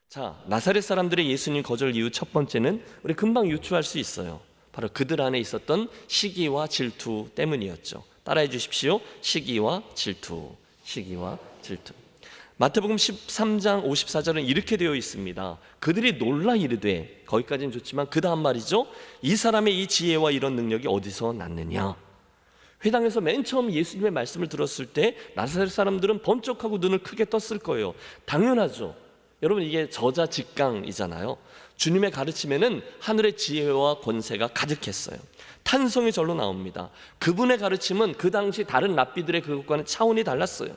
자, 나사렛 사람들의 예수님 거절 이유 첫 번째는 우리 금방 유추할 수 있어요. 바로 그들 안에 있었던 시기와 질투 때문이었죠. 따라해 주십시오. 시기와 질투. 시기와 질투. 마태복음 13장 54절은 이렇게 되어 있습니다. 그들이 놀라 이르되, 거기까지는 좋지만 그 다음 말이죠. 이 사람의 이 지혜와 이런 능력이 어디서 났느냐. 회당에서 맨 처음 예수님의 말씀을 들었을 때 나사렛 사람들은 번쩍하고 눈을 크게 떴을 거예요. 당연하죠. 여러분, 이게 저자직강이잖아요. 주님의 가르침에는 하늘의 지혜와 권세가 가득했어요. 탄성이 절로 나옵니다. 그분의 가르침은 그 당시 다른 랍비들의 그것과는 차원이 달랐어요.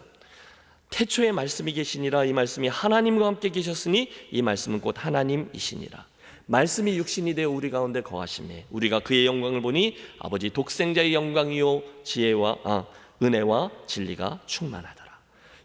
태초에 말씀이 계시니라. 이 말씀이 하나님과 함께 계셨으니 이 말씀은 곧 하나님이시니라. 말씀이 육신이 되어 우리 가운데 거하시매 우리가 그의 영광을 보니 아버지 독생자의 영광이요 지혜와 은혜와 진리가 충만하더라.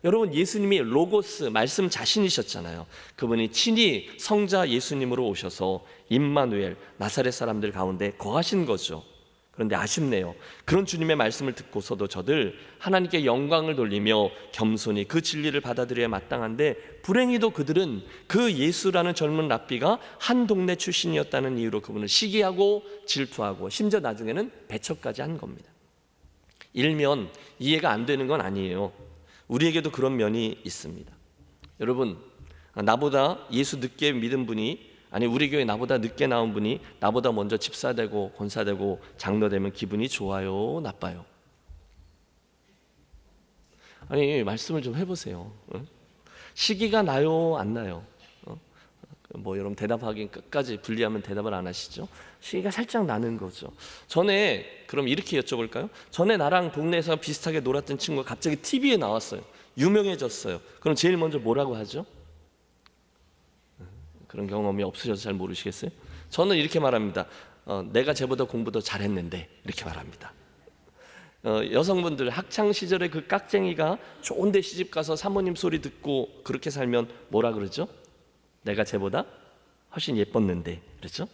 여러분, 예수님이 로고스 말씀 자신이셨잖아요. 그분이 친히 성자 예수님으로 오셔서 임마누엘 나사렛 사람들 가운데 거하신 거죠. 그런데 아쉽네요. 그런 주님의 말씀을 듣고서도 저들 하나님께 영광을 돌리며 겸손히 그 진리를 받아들여야 마땅한데, 불행히도 그들은 그 예수라는 젊은 랍비가 한 동네 출신이었다는 이유로 그분을 시기하고 질투하고 심지어 나중에는 배척까지 한 겁니다. 일면 이해가 안 되는 건 아니에요. 우리에게도 그런 면이 있습니다. 여러분, 나보다 예수 늦게 믿은 분이, 아니 우리 교회 나보다 늦게 나온 분이 나보다 먼저 집사되고 권사되고 장로되면 기분이 좋아요, 나빠요? 아니 말씀을 좀 해보세요. 시기가 나요, 안 나요? 뭐 여러분 대답하긴 끝까지 분리하면 대답을 안 하시죠? 시기가 살짝 나는 거죠. 전에 그럼 이렇게 여쭤볼까요? 전에 나랑 동네에서 비슷하게 놀았던 친구가 갑자기 TV에 나왔어요. 유명해졌어요. 그럼 제일 먼저 뭐라고 하죠? 그런 경험이 없으셔서 잘 모르시겠어요? 저는 이렇게 말합니다. 내가 쟤보다 공부 더 잘했는데, 이렇게 말합니다. 여성분들 학창 시절에 그 깍쟁이가 좋은 데 시집 가서 사모님 소리 듣고 그렇게 살면 뭐라 그러죠? 내가 쟤보다 훨씬 예뻤는데, 그렇죠?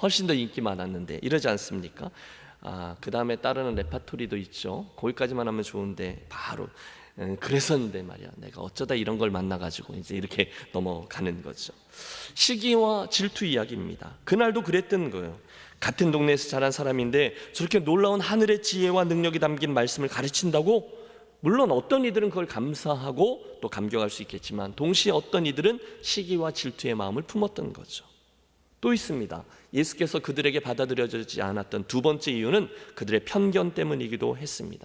훨씬 더 인기 많았는데, 이러지 않습니까? 그 다음에 따르는 레파토리도 있죠. 거기까지만 하면 좋은데 바로 그랬었는데 말이야, 내가 어쩌다 이런 걸 만나가지고 이제 이렇게 넘어가는 거죠. 시기와 질투 이야기입니다. 그날도 그랬던 거예요. 같은 동네에서 자란 사람인데 저렇게 놀라운 하늘의 지혜와 능력이 담긴 말씀을 가르친다고? 물론 어떤 이들은 그걸 감사하고 또 감격할 수 있겠지만, 동시에 어떤 이들은 시기와 질투의 마음을 품었던 거죠. 또 있습니다. 예수께서 그들에게 받아들여지지 않았던 두 번째 이유는 그들의 편견 때문이기도 했습니다.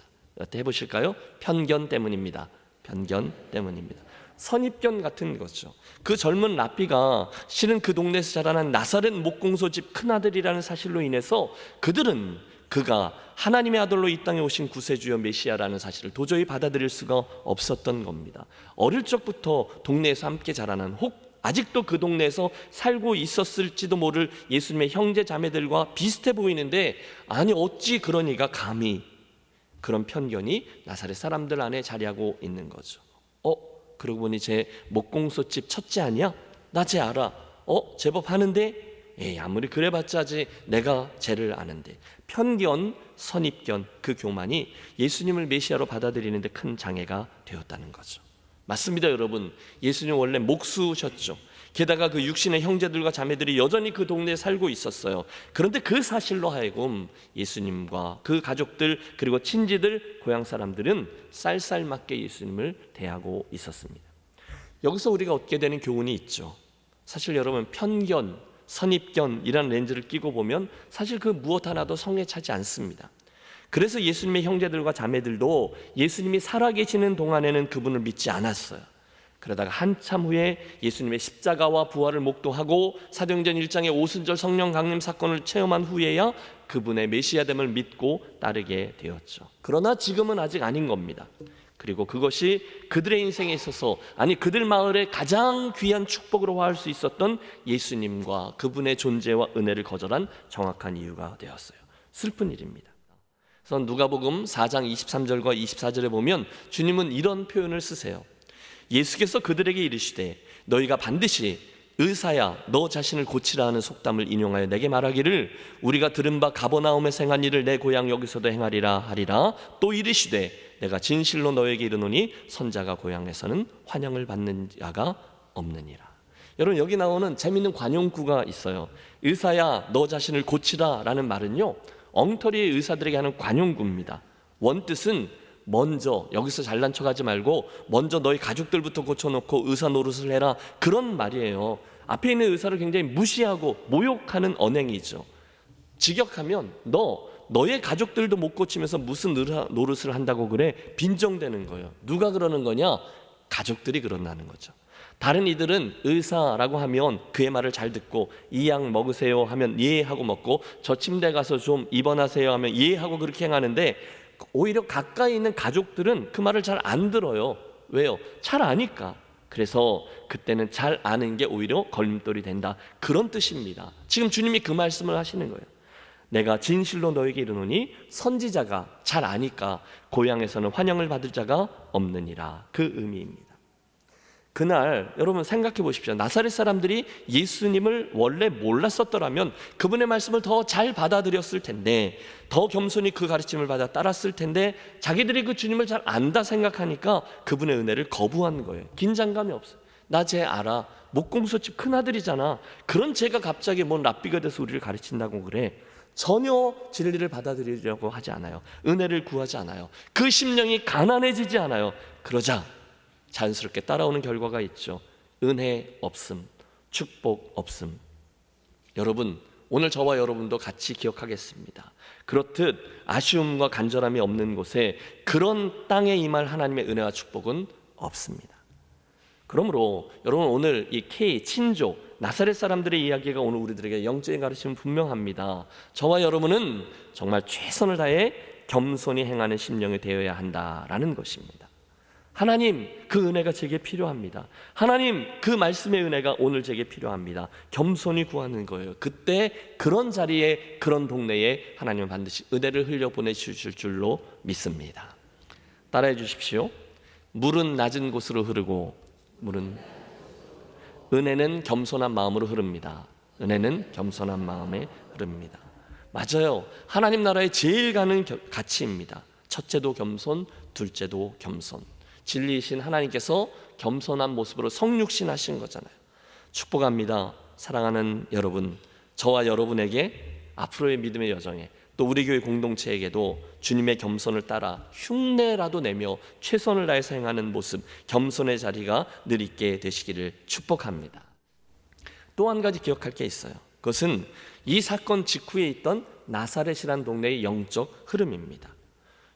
해보실까요? 편견 때문입니다. 편견 때문입니다. 선입견 같은 거죠. 그 젊은 랍비가 실은 그 동네에서 자라난 나사렛 목공소집 큰아들이라는 사실로 인해서 그들은 그가 하나님의 아들로 이 땅에 오신 구세주여 메시아라는 사실을 도저히 받아들일 수가 없었던 겁니다. 어릴 적부터 동네에서 함께 자라난, 혹 아직도 그 동네에서 살고 있었을지도 모를 예수님의 형제 자매들과 비슷해 보이는데, 아니 어찌 그런 이가 감히, 그런 편견이 나사렛 사람들 안에 자리하고 있는 거죠. 그러고 보니 쟤 목공소집 첫째 아니야? 나 쟤 알아. 제법 하는데? 아무리 그래봤자지 내가 쟤를 아는데. 편견, 선입견, 그 교만이 예수님을 메시아로 받아들이는데 큰 장애가 되었다는 거죠. 맞습니다, 여러분. 예수님 원래 목수셨죠. 게다가 그 육신의 형제들과 자매들이 여전히 그 동네에 살고 있었어요. 그런데 그 사실로 하여금 예수님과 그 가족들, 그리고 친지들, 고향 사람들은 쌀쌀맞게 예수님을 대하고 있었습니다. 여기서 우리가 얻게 되는 교훈이 있죠. 사실 여러분, 편견, 선입견이라는 렌즈를 끼고 보면 사실 그 무엇 하나도 성에 차지 않습니다. 그래서 예수님의 형제들과 자매들도 예수님이 살아계시는 동안에는 그분을 믿지 않았어요. 그러다가 한참 후에 예수님의 십자가와 부활을 목도하고 사도행전 1장의 오순절 성령 강림 사건을 체험한 후에야 그분의 메시아됨을 믿고 따르게 되었죠. 그러나 지금은 아직 아닌 겁니다. 그리고 그것이 그들의 인생에 있어서, 아니 그들 마을의 가장 귀한 축복으로 화할 수 있었던 예수님과 그분의 존재와 은혜를 거절한 정확한 이유가 되었어요. 슬픈 일입니다. 그래서 누가복음 4장 23절과 24절에 보면 주님은 이런 표현을 쓰세요. 예수께서 그들에게 이르시되 너희가 반드시 의사야 너 자신을 고치라 하는 속담을 인용하여 내게 말하기를 우리가 들은 바 가버나움에서 행한 일을 내 고향 여기서도 행하리라 하리라. 또 이르시되 내가 진실로 너에게 이르노니 선자가 고향에서는 환영을 받는 자가 없느니라. 여러분, 여기 나오는 재밌는 관용구가 있어요. 의사야 너 자신을 고치라 라는 말은요, 엉터리의 의사들에게 하는 관용구입니다. 원뜻은 먼저, 여기서 잘난 척하지 말고 먼저 너희 가족들부터 고쳐놓고 의사 노릇을 해라, 그런 말이에요. 앞에 있는 의사를 굉장히 무시하고 모욕하는 언행이죠. 직역하면 너의 가족들도 못 고치면서 무슨 노릇을 한다고 그래? 빈정대는 거예요. 누가 그러는 거냐? 가족들이 그런다는 거죠. 다른 이들은 의사라고 하면 그의 말을 잘 듣고 이 약 먹으세요 하면 이해하고 먹고, 저 침대 가서 좀 입원하세요 하면 이해하고 그렇게 행하는데, 오히려 가까이 있는 가족들은 그 말을 잘 안 들어요. 왜요? 잘 아니까. 그래서 그때는 잘 아는 게 오히려 걸림돌이 된다, 그런 뜻입니다. 지금 주님이 그 말씀을 하시는 거예요. 내가 진실로 너에게 이르노니 선지자가 잘 아니까 고향에서는 환영을 받을 자가 없느니라, 그 의미입니다. 그날 여러분 생각해 보십시오. 나사렛 사람들이 예수님을 원래 몰랐었더라면 그분의 말씀을 더 잘 받아들였을 텐데, 더 겸손히 그 가르침을 받아 따랐을 텐데, 자기들이 그 주님을 잘 안다 생각하니까 그분의 은혜를 거부한 거예요. 긴장감이 없어요. 나 쟤 알아, 목공소집 큰아들이잖아, 그런 쟤가 갑자기 뭔 랍비가 돼서 우리를 가르친다고 그래? 전혀 진리를 받아들이려고 하지 않아요. 은혜를 구하지 않아요. 그 심령이 가난해지지 않아요. 그러자 자연스럽게 따라오는 결과가 있죠. 은혜 없음, 축복 없음. 여러분, 오늘 저와 여러분도 같이 기억하겠습니다. 그렇듯 아쉬움과 간절함이 없는 곳에, 그런 땅에 임할 하나님의 은혜와 축복은 없습니다. 그러므로 여러분, 오늘 이 K 친족 나사렛 사람들의 이야기가 오늘 우리들에게 영적인 가르침은 분명합니다. 저와 여러분은 정말 최선을 다해 겸손히 행하는 심령이 되어야 한다라는 것입니다. 하나님, 그 은혜가 제게 필요합니다. 하나님, 그 말씀의 은혜가 오늘 제게 필요합니다. 겸손히 구하는 거예요. 그때 그런 자리에, 그런 동네에 하나님은 반드시 은혜를 흘려보내주실 줄로 믿습니다. 따라해 주십시오. 물은 낮은 곳으로 흐르고, 은혜는 겸손한 마음으로 흐릅니다. 은혜는 겸손한 마음에 흐릅니다. 맞아요. 하나님 나라의 제일 가는 가치입니다. 첫째도 겸손, 둘째도 겸손. 진리이신 하나님께서 겸손한 모습으로 성육신하신 거잖아요. 축복합니다. 사랑하는 여러분, 저와 여러분에게 앞으로의 믿음의 여정에, 또 우리 교회 공동체에게도 주님의 겸손을 따라 흉내라도 내며 최선을 다해서 행하는 모습, 겸손의 자리가 늘 있게 되시기를 축복합니다. 또 한 가지 기억할 게 있어요. 그것은 이 사건 직후에 있던 나사렛이란 동네의 영적 흐름입니다.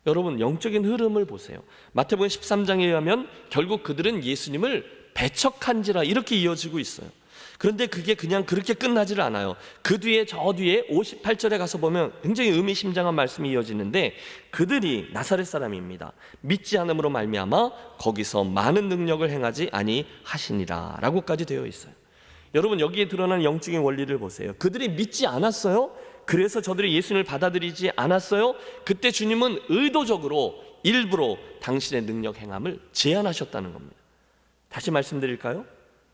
여러분, 영적인 흐름을 보세요. 마태복음 13장에 의하면 결국 그들은 예수님을 배척한지라 이렇게 이어지고 있어요. 그런데 그게 그냥 그렇게 끝나지를 않아요. 그 뒤에, 저 뒤에 58절에 가서 보면 굉장히 의미심장한 말씀이 이어지는데, 그들이 나사렛 사람입니다. 믿지 않음으로 말미암아 거기서 많은 능력을 행하지 아니하시니라 라고까지 되어 있어요. 여러분, 여기에 드러난 영적인 원리를 보세요. 그들이 믿지 않았어요. 그래서 저들이 예수님을 받아들이지 않았어요. 그때 주님은 의도적으로, 일부러 당신의 능력 행함을 제한하셨다는 겁니다. 다시 말씀드릴까요?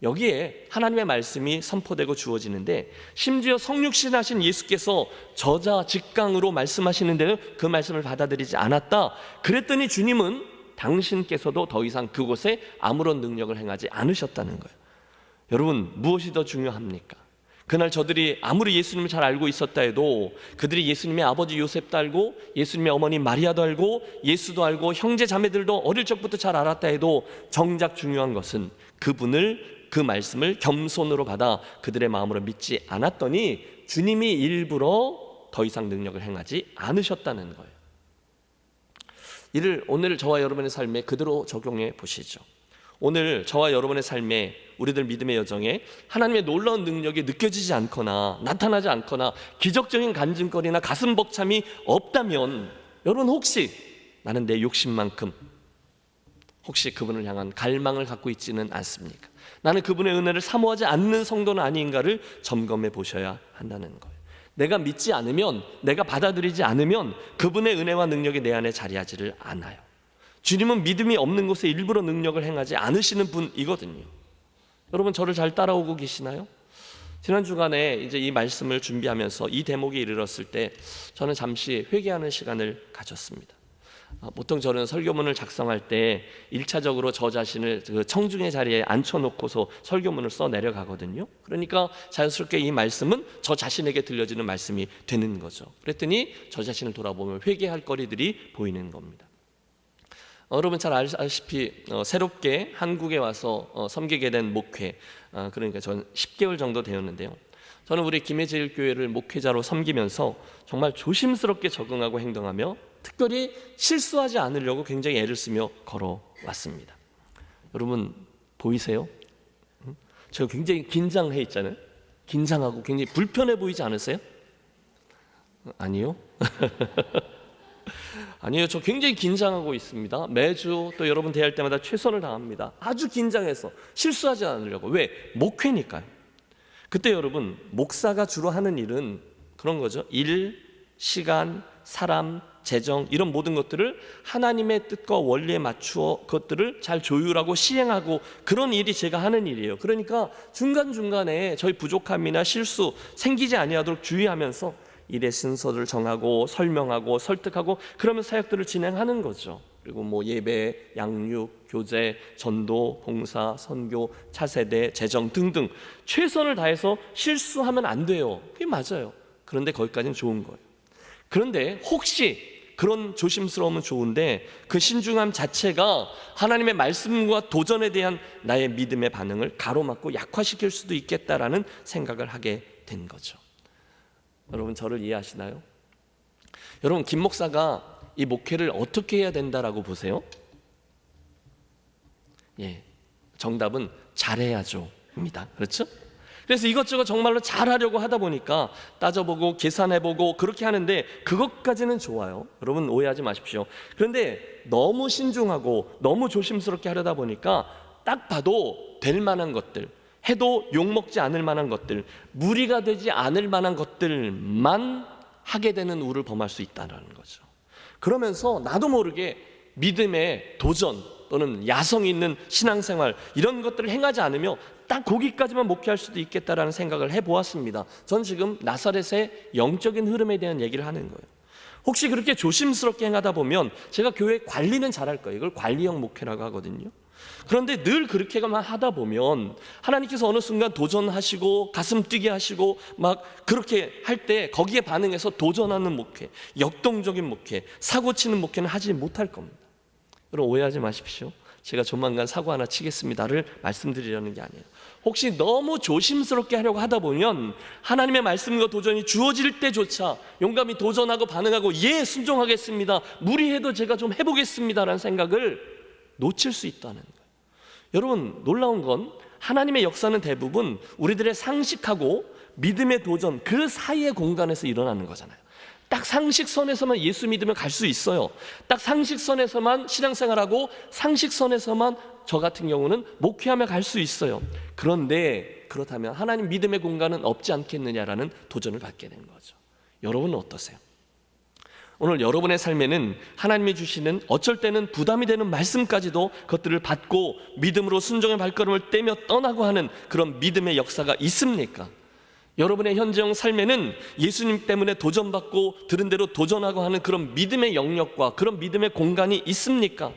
여기에 하나님의 말씀이 선포되고 주어지는데, 심지어 성육신하신 예수께서 저자 직강으로 말씀하시는 데는 그 말씀을 받아들이지 않았다. 그랬더니 주님은 당신께서도 더 이상 그곳에 아무런 능력을 행하지 않으셨다는 거예요. 여러분, 무엇이 더 중요합니까? 그날 저들이 아무리 예수님을 잘 알고 있었다 해도, 그들이 예수님의 아버지 요셉도 알고 예수님의 어머니 마리아도 알고 예수도 알고 형제 자매들도 어릴 적부터 잘 알았다 해도, 정작 중요한 것은 그 말씀을 겸손으로 받아 그들의 마음으로 믿지 않았더니 주님이 일부러 더 이상 능력을 행하지 않으셨다는 거예요. 이를 오늘 저와 여러분의 삶에 그대로 적용해 보시죠. 오늘 저와 여러분의 삶에, 우리들 믿음의 여정에 하나님의 놀라운 능력이 느껴지지 않거나 나타나지 않거나 기적적인 간증거리나 가슴 벅참이 없다면, 여러분 혹시 나는 내 욕심만큼 혹시 그분을 향한 갈망을 갖고 있지는 않습니까? 나는 그분의 은혜를 사모하지 않는 성도는 아닌가를 점검해 보셔야 한다는 거예요. 내가 믿지 않으면, 내가 받아들이지 않으면 그분의 은혜와 능력이 내 안에 자리하지를 않아요. 주님은 믿음이 없는 곳에 일부러 능력을 행하지 않으시는 분이거든요. 여러분, 저를 잘 따라오고 계시나요? 지난 주간에 이제 이 말씀을 준비하면서 이 대목에 이르렀을 때 저는 잠시 회개하는 시간을 가졌습니다. 보통 저는 설교문을 작성할 때 1차적으로 저 자신을 그 청중의 자리에 앉혀놓고서 설교문을 써 내려가거든요. 그러니까 자연스럽게 이 말씀은 저 자신에게 들려지는 말씀이 되는 거죠. 그랬더니 저 자신을 돌아보면 회개할 거리들이 보이는 겁니다. 여러분 잘 아시다시피 새롭게 한국에 와서 섬기게 된 목회, 그러니까 전 10개월 정도 되었는데요. 저는 우리 김해제일교회를 목회자로 섬기면서 정말 조심스럽게 적응하고 행동하며 특별히 실수하지 않으려고 굉장히 애를 쓰며 걸어왔습니다. 여러분 보이세요? 제가 굉장히 긴장해 있잖아요. 긴장하고 굉장히 불편해 보이지 않으세요? 아니요? 아니요, 저 굉장히 긴장하고 있습니다. 매주 또 여러분 대할 때마다 최선을 다합니다. 아주 긴장해서 실수하지 않으려고. 왜? 목회니까요. 그때 여러분 목사가 주로 하는 일은 그런 거죠. 일, 시간, 사람, 재정 이런 모든 것들을 하나님의 뜻과 원리에 맞추어 그것들을 잘 조율하고 시행하고 그런 일이 제가 하는 일이에요. 그러니까 중간중간에 저희 부족함이나 실수 생기지 아니하도록 주의하면서 일의 순서를 정하고 설명하고 설득하고 그러면서 사역들을 진행하는 거죠. 그리고 뭐 예배, 양육, 교제, 전도, 봉사, 선교, 차세대, 재정 등등 최선을 다해서 실수하면 안 돼요. 그게 맞아요. 그런데 거기까지는 좋은 거예요. 그런데 혹시 그런 조심스러움은 좋은데 그 신중함 자체가 하나님의 말씀과 도전에 대한 나의 믿음의 반응을 가로막고 약화시킬 수도 있겠다라는 생각을 하게 된 거죠. 여러분 저를 이해하시나요? 여러분 김 목사가 이 목회를 어떻게 해야 된다라고 보세요? 예, 정답은 잘해야죠 입니다. 그렇죠? 그래서 이것저것 정말로 잘하려고 하다 보니까 따져보고 계산해보고 그렇게 하는데 그것까지는 좋아요. 여러분 오해하지 마십시오. 그런데 너무 신중하고 너무 조심스럽게 하려다 보니까 딱 봐도 될 만한 것들, 해도 욕먹지 않을 만한 것들, 무리가 되지 않을 만한 것들만 하게 되는 우를 범할 수 있다는 거죠. 그러면서 나도 모르게 믿음의 도전 또는 야성 있는 신앙생활 이런 것들을 행하지 않으며 딱 거기까지만 목회할 수도 있겠다라는 생각을 해보았습니다. 전 지금 나사렛의 영적인 흐름에 대한 얘기를 하는 거예요. 혹시 그렇게 조심스럽게 행하다 보면 제가 교회 관리는 잘할 거예요. 이걸 관리형 목회라고 하거든요. 그런데 늘 그렇게만 하다 보면 하나님께서 어느 순간 도전하시고 가슴 뛰게 하시고 막 그렇게 할 때 거기에 반응해서 도전하는 목회, 역동적인 목회, 사고치는 목회는 하지 못할 겁니다. 여러분 오해하지 마십시오. 제가 조만간 사고 하나 치겠습니다를 말씀드리려는 게 아니에요. 혹시 너무 조심스럽게 하려고 하다 보면 하나님의 말씀과 도전이 주어질 때조차 용감히 도전하고 반응하고 예 순종하겠습니다, 무리해도 제가 좀 해보겠습니다라는 생각을 놓칠 수 있다는 거예요. 여러분 놀라운 건 하나님의 역사는 대부분 우리들의 상식하고 믿음의 도전 그 사이의 공간에서 일어나는 거잖아요. 딱 상식선에서만 예수 믿으면 갈 수 있어요. 딱 상식선에서만 신앙생활하고 상식선에서만 저 같은 경우는 목회하며 갈 수 있어요. 그런데 그렇다면 하나님 믿음의 공간은 없지 않겠느냐라는 도전을 받게 된 거죠. 여러분은 어떠세요? 오늘 여러분의 삶에는 하나님이 주시는 어쩔 때는 부담이 되는 말씀까지도 그것들을 받고 믿음으로 순종의 발걸음을 떼며 떠나고 하는 그런 믿음의 역사가 있습니까? 여러분의 현재형 삶에는 예수님 때문에 도전받고 들은 대로 도전하고 하는 그런 믿음의 영역과 그런 믿음의 공간이 있습니까?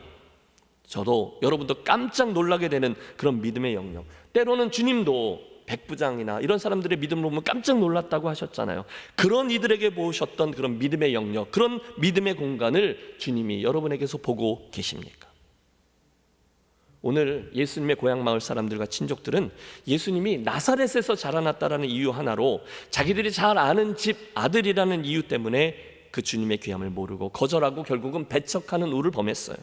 저도 여러분도 깜짝 놀라게 되는 그런 믿음의 영역, 때로는 주님도 백부장이나 이런 사람들의 믿음을 보면 깜짝 놀랐다고 하셨잖아요. 그런 이들에게 보셨던 그런 믿음의 영역, 그런 믿음의 공간을 주님이 여러분에게서 보고 계십니까? 오늘 예수님의 고향 마을 사람들과 친족들은 예수님이 나사렛에서 자라났다라는 이유 하나로 자기들이 잘 아는 집 아들이라는 이유 때문에 그 주님의 귀함을 모르고 거절하고 결국은 배척하는 우를 범했어요.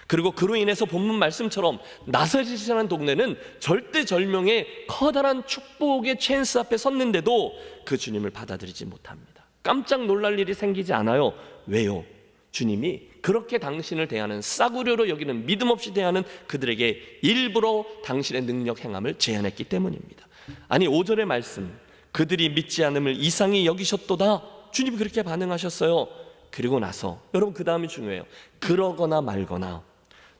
그리고 그로 인해서 본문 말씀처럼 나사렛이라는 동네는 절대절명의 커다란 축복의 찬스 앞에 섰는데도 그 주님을 받아들이지 못합니다. 깜짝 놀랄 일이 생기지 않아요. 왜요? 주님이 그렇게 당신을 대하는, 싸구려로 여기는, 믿음 없이 대하는 그들에게 일부러 당신의 능력 행함을 제한했기 때문입니다. 아니 5절의 말씀, 그들이 믿지 않음을 이상히 여기셨도다, 주님이 그렇게 반응하셨어요. 그리고 나서 여러분 그 다음이 중요해요. 그러거나 말거나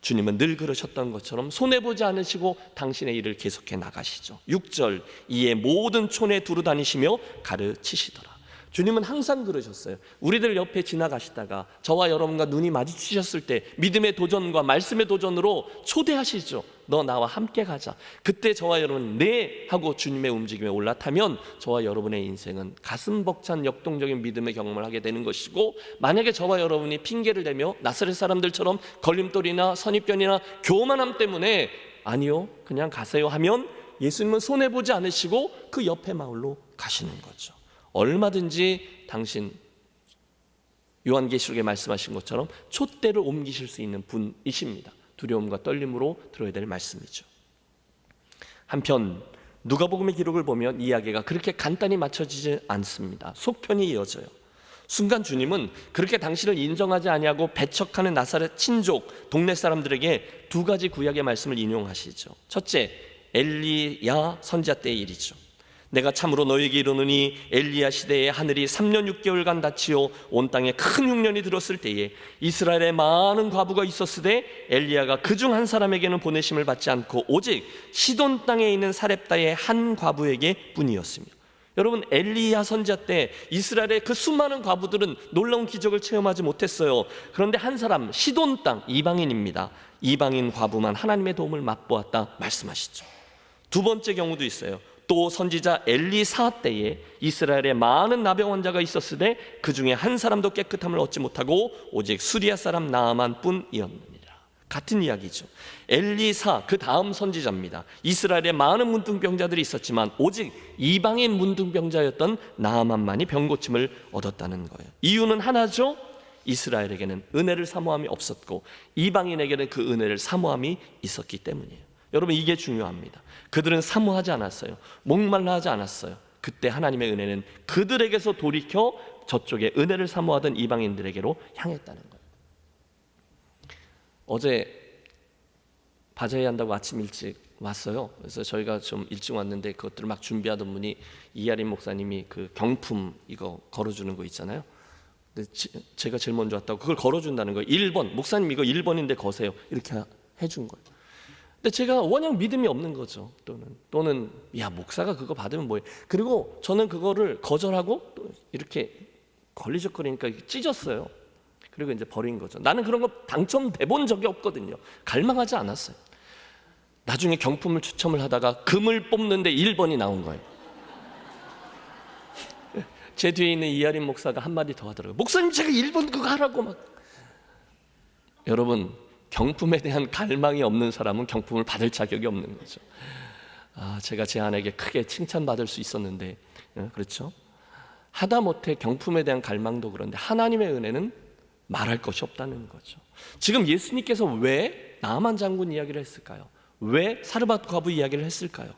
주님은 늘 그러셨던 것처럼 손해보지 않으시고 당신의 일을 계속해 나가시죠. 6절, 이에 모든 촌에 두루 다니시며 가르치시더라. 주님은 항상 그러셨어요. 우리들 옆에 지나가시다가 저와 여러분과 눈이 마주치셨을 때 믿음의 도전과 말씀의 도전으로 초대하시죠. 너 나와 함께 가자. 그때 저와 여러분 네 하고 주님의 움직임에 올라타면 저와 여러분의 인생은 가슴 벅찬 역동적인 믿음의 경험을 하게 되는 것이고, 만약에 저와 여러분이 핑계를 대며 나사렛 사람들처럼 걸림돌이나 선입견이나 교만함 때문에 아니요 그냥 가세요 하면 예수님은 손해보지 않으시고 그 옆에 마을로 가시는 거죠. 얼마든지 당신 요한계시록에 말씀하신 것처럼 촛대를 옮기실 수 있는 분이십니다. 두려움과 떨림으로 들어야 될 말씀이죠. 한편 누가복음의 기록을 보면 이야기가 그렇게 간단히 맞춰지지 않습니다. 속편이 이어져요. 순간 주님은 그렇게 당신을 인정하지 아니하고 배척하는 나사렛 친족 동네 사람들에게 두 가지 구약의 말씀을 인용하시죠. 첫째, 엘리야 선지자 때의 일이죠. 내가 참으로 너에게 이르노니 엘리야 시대에 하늘이 3년 6개월간 닫히어 온 땅에 큰 흉년이 들었을 때에 이스라엘에 많은 과부가 있었으되 엘리야가 그중 한 사람에게는 보내심을 받지 않고 오직 시돈 땅에 있는 사렙다의 한 과부에게 뿐이었으며. 여러분, 엘리야 선지자 때 이스라엘의 그 수많은 과부들은 놀라운 기적을 체험하지 못했어요. 그런데 한 사람, 시돈 땅, 이방인입니다. 이방인 과부만 하나님의 도움을 맛보았다 말씀하시죠. 두 번째 경우도 있어요. 또 선지자 엘리사 때에 이스라엘에 많은 나병 환자가 있었으되 그 중에 한 사람도 깨끗함을 얻지 못하고 오직 수리아 사람 나아만 뿐이었느니라. 같은 이야기죠. 엘리사 그 다음 선지자입니다. 이스라엘에 많은 문둥병자들이 있었지만 오직 이방인 문둥병자였던 나아만만이 병고침을 얻었다는 거예요. 이유는 하나죠. 이스라엘에게는 은혜를 사모함이 없었고 이방인에게는 그 은혜를 사모함이 있었기 때문이에요. 여러분, 이게 중요합니다. 그들은 사모하지 않았어요. 목말라 하지 않았어요. 그때 하나님의 은혜는 그들에게서 돌이켜 저쪽에 은혜를 사모하던 이방인들에게로 향했다는 거예요. 어제 바자회 한다고 아침 일찍 왔어요. 그래서 저희가 좀 일찍 왔는데 그것들을 막 준비하던 분이 이하림 목사님이 그 경품 이거 걸어주는 거 있잖아요. 근데 제가 제일 먼저 왔다고 그걸 걸어준다는 거예요. 1번 목사님 이거 1번인데 거세요. 이렇게 해준 거예요. 근데 제가 워낙 믿음이 없는 거죠. 또는 야 목사가 그거 받으면 뭐해. 그리고 저는 그거를 거절하고 또 이렇게 걸리적거리니까 찢었어요. 그리고 이제 버린 거죠. 나는 그런 거 당첨돼 본 적이 없거든요. 갈망하지 않았어요. 나중에 경품을 추첨을 하다가 금을 뽑는데 1번이 나온 거예요. 제 뒤에 있는 이하림 목사가 한마디 더 하더라고요. 목사님 제가 1번 그거 하라고 막. 여러분, 경품에 대한 갈망이 없는 사람은 경품을 받을 자격이 없는 거죠. 제가 제 아내에게 크게 칭찬받을 수 있었는데, 그렇죠? 하다못해 경품에 대한 갈망도 그런데 하나님의 은혜는 말할 것이 없다는 거죠. 지금 예수님께서 왜 나아만 장군 이야기를 했을까요? 왜 사르밧 과부 이야기를 했을까요?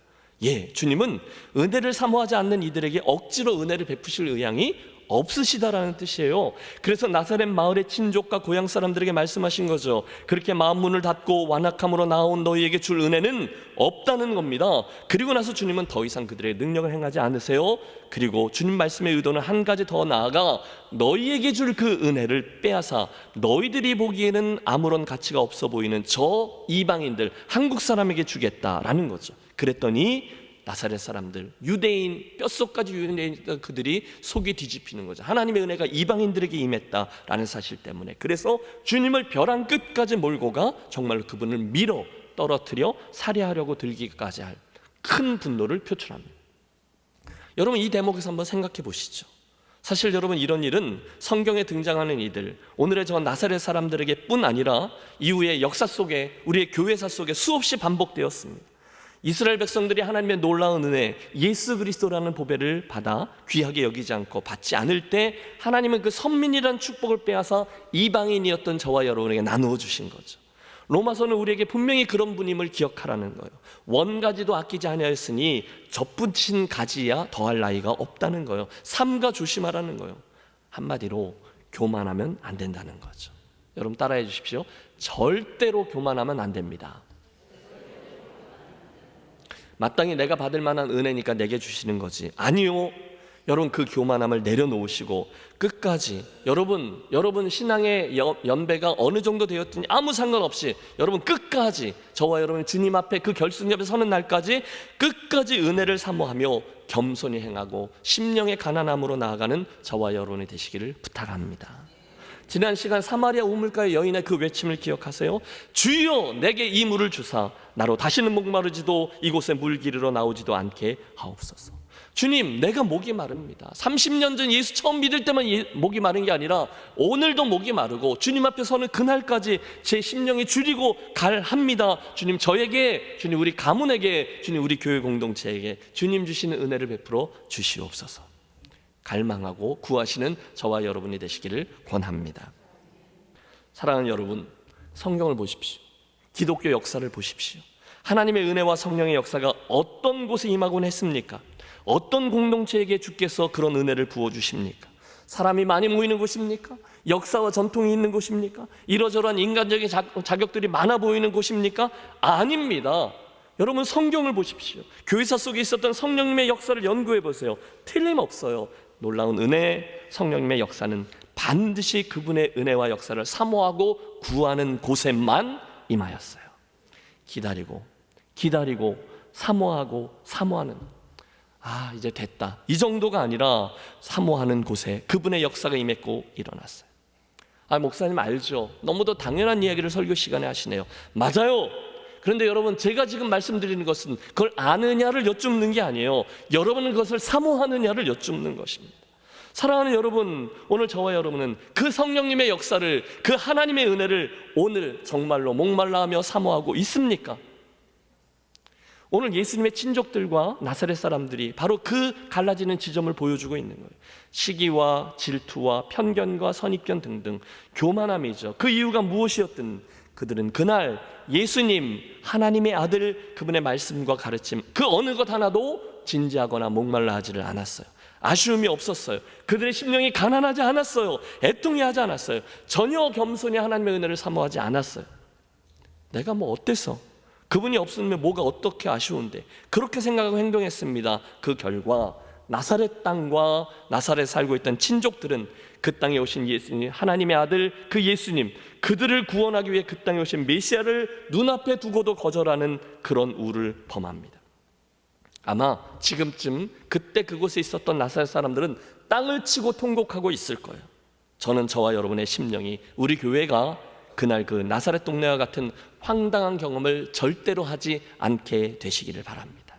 주님은 은혜를 사모하지 않는 이들에게 억지로 은혜를 베푸실 의향이 없으시다라는 뜻이에요. 그래서 나사렛 마을의 친족과 고향 사람들에게 말씀하신 거죠. 그렇게 마음 문을 닫고 완악함으로 나온 너희에게 줄 은혜는 없다는 겁니다. 그리고 나서 주님은 더 이상 그들의 능력을 행하지 않으세요. 그리고 주님 말씀의 의도는 한 가지 더 나아가 너희에게 줄 그 은혜를 빼앗아 너희들이 보기에는 아무런 가치가 없어 보이는 저 이방인들 한국 사람에게 주겠다라는 거죠. 그랬더니 나사렛 사람들, 유대인, 뼛속까지 유대인이던 그들이 속이 뒤집히는 거죠. 하나님의 은혜가 이방인들에게 임했다라는 사실 때문에. 그래서 주님을 벼랑 끝까지 몰고 가 정말로 그분을 밀어 떨어뜨려 살해하려고 들기까지 할 큰 분노를 표출합니다. 여러분, 이 대목에서 한번 생각해 보시죠. 사실 여러분, 이런 일은 성경에 등장하는 이들, 오늘의 저 나사렛 사람들에게 뿐 아니라 이후의 역사 속에, 우리의 교회사 속에 수없이 반복되었습니다. 이스라엘 백성들이 하나님의 놀라운 은혜, 예수 그리스도라는 보배를 받아 귀하게 여기지 않고 받지 않을 때 하나님은 그 선민이라는 축복을 빼앗아 이방인이었던 저와 여러분에게 나누어 주신 거죠. 로마서는 우리에게 분명히 그런 분임을 기억하라는 거예요. 원가지도 아끼지 아니하였으니 접붙인 가지야 더할 나위가 없다는 거예요. 삼가 조심하라는 거예요. 한마디로 교만하면 안 된다는 거죠. 여러분 따라해 주십시오. 절대로 교만하면 안 됩니다. 마땅히 내가 받을 만한 은혜니까 내게 주시는 거지. 아니요, 여러분 그 교만함을 내려놓으시고 끝까지 여러분 신앙의 연배가 어느 정도 되었든지 아무 상관없이 여러분 끝까지 저와 여러분 주님 앞에 그 결승 옆에 서는 날까지 끝까지 은혜를 사모하며 겸손히 행하고 심령의 가난함으로 나아가는 저와 여러분이 되시기를 부탁합니다. 지난 시간 사마리아 우물가의 여인의 그 외침을 기억하세요. 주여 내게 이 물을 주사 나로 다시는 목마르지도 이곳에 물 기르러 나오지도 않게 하옵소서. 주님, 내가 목이 마릅니다. 30년 전 예수 처음 믿을 때만 목이 마른 게 아니라 오늘도 목이 마르고 주님 앞에 서는 그날까지 제 심령이 주리고 갈합니다. 주님, 저에게, 주님 우리 가문에게, 주님 우리 교회 공동체에게 주님 주시는 은혜를 베풀어 주시옵소서. 갈망하고 구하시는 저와 여러분이 되시기를 권합니다. 사랑하는 여러분, 성경을 보십시오. 기독교 역사를 보십시오. 하나님의 은혜와 성령의 역사가 어떤 곳에 임하곤 했습니까? 어떤 공동체에게 주께서 그런 은혜를 부어주십니까? 사람이 많이 모이는 곳입니까? 역사와 전통이 있는 곳입니까? 이러저러한 인간적인 자격들이 많아 보이는 곳입니까? 아닙니다. 여러분 성경을 보십시오. 교회사 속에 있었던 성령님의 역사를 연구해 보세요. 틀림없어요. 놀라운 은혜, 성령님의 역사는 반드시 그분의 은혜와 역사를 사모하고 구하는 곳에만 임하였어요. 기다리고 사모하는 이제 됐다, 이 정도가 아니라 사모하는 곳에 그분의 역사가 임했고 일어났어요. 목사님 알죠? 너무도 당연한 이야기를 설교 시간에 하시네요. 맞아요. 그런데 여러분 제가 지금 말씀드리는 것은 그걸 아느냐를 여쭙는 게 아니에요. 여러분은 그것을 사모하느냐를 여쭙는 것입니다. 사랑하는 여러분, 오늘 저와 여러분은 그 성령님의 역사를, 그 하나님의 은혜를 오늘 정말로 목말라하며 사모하고 있습니까? 오늘 예수님의 친족들과 나사렛 사람들이 바로 그 갈라지는 지점을 보여주고 있는 거예요. 시기와 질투와 편견과 선입견 등등 교만함이죠. 그 이유가 무엇이었든 그들은 그날 예수님, 하나님의 아들, 그분의 말씀과 가르침 그 어느 것 하나도 진지하거나 목말라 하지를 않았어요. 아쉬움이 없었어요. 그들의 심령이 가난하지 않았어요. 애통해하지 않았어요. 전혀 겸손히 하나님의 은혜를 사모하지 않았어요. 내가 뭐 어때서? 그분이 없으면 뭐가 어떻게 아쉬운데, 그렇게 생각하고 행동했습니다. 그 결과 나사렛 땅과 나사렛 살고 있던 친족들은 그 땅에 오신 예수님, 하나님의 아들 그 예수님, 그들을 구원하기 위해 그 땅에 오신 메시아를 눈앞에 두고도 거절하는 그런 우를 범합니다. 아마 지금쯤 그때 그곳에 있었던 나사렛 사람들은 땅을 치고 통곡하고 있을 거예요. 저는 저와 여러분의 심령이, 우리 교회가 그날 그 나사렛 동네와 같은 황당한 경험을 절대로 하지 않게 되시기를 바랍니다.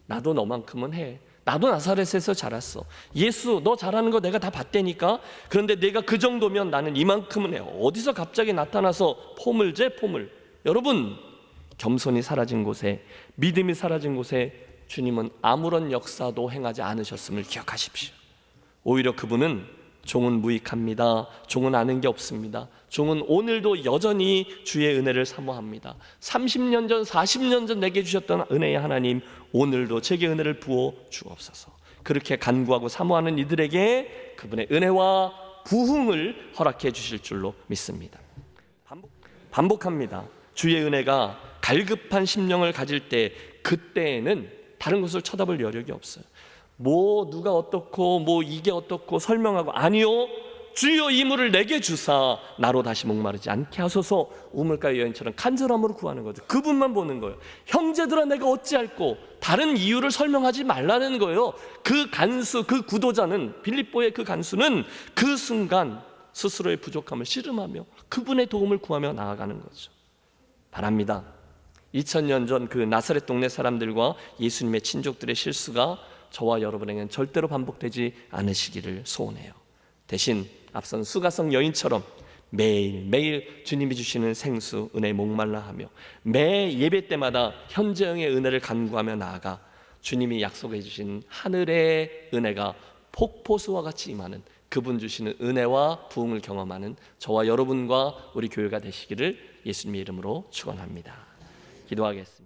나도 너만큼은 해. 나도 나사렛에서 자랐어. 예수 너 잘하는 거 내가 다 봤다니까. 그런데 내가 그 정도면 나는 이만큼은 해. 어디서 갑자기 나타나서 포물제 포물. 여러분, 겸손이 사라진 곳에, 믿음이 사라진 곳에 주님은 아무런 역사도 행하지 않으셨음을 기억하십시오. 오히려 그분은 종은 무익합니다. 종은 아는 게 없습니다. 종은 오늘도 여전히 주의 은혜를 사모합니다. 30년 전 40년 전 내게 주셨던 은혜의 하나님, 오늘도 제게 은혜를 부어 주옵소서. 그렇게 간구하고 사모하는 이들에게 그분의 은혜와 부흥을 허락해 주실 줄로 믿습니다. 반복합니다. 주의 은혜가 갈급한 심령을 가질 때, 그때에는 다른 것을 쳐다볼 여력이 없어요. 뭐 누가 어떻고 뭐 이게 어떻고 설명하고, 아니요, 주여 이 물을 내게 주사 나로 다시 목마르지 않게 하소서. 우물가의 여인처럼 간절함으로 구하는 거죠. 그분만 보는 거예요. 형제들아 내가 어찌할꼬, 다른 이유를 설명하지 말라는 거예요. 그 간수, 그 구도자는, 빌립보의 그 간수는 그 순간 스스로의 부족함을 씨름하며 그분의 도움을 구하며 나아가는 거죠. 바랍니다. 2000년 전 그 나사렛 동네 사람들과 예수님의 친족들의 실수가 저와 여러분에게는 절대로 반복되지 않으시기를 소원해요. 대신 앞선 수가성 여인처럼 매일매일 주님이 주시는 생수 은혜에 목말라하며 매 예배 때마다 현재형의 은혜를 간구하며 나아가 주님이 약속해 주신 하늘의 은혜가 폭포수와 같이 임하는 그분 주시는 은혜와 부흥을 경험하는 저와 여러분과 우리 교회가 되시기를 예수님의 이름으로 축원합니다. 기도하겠습니다.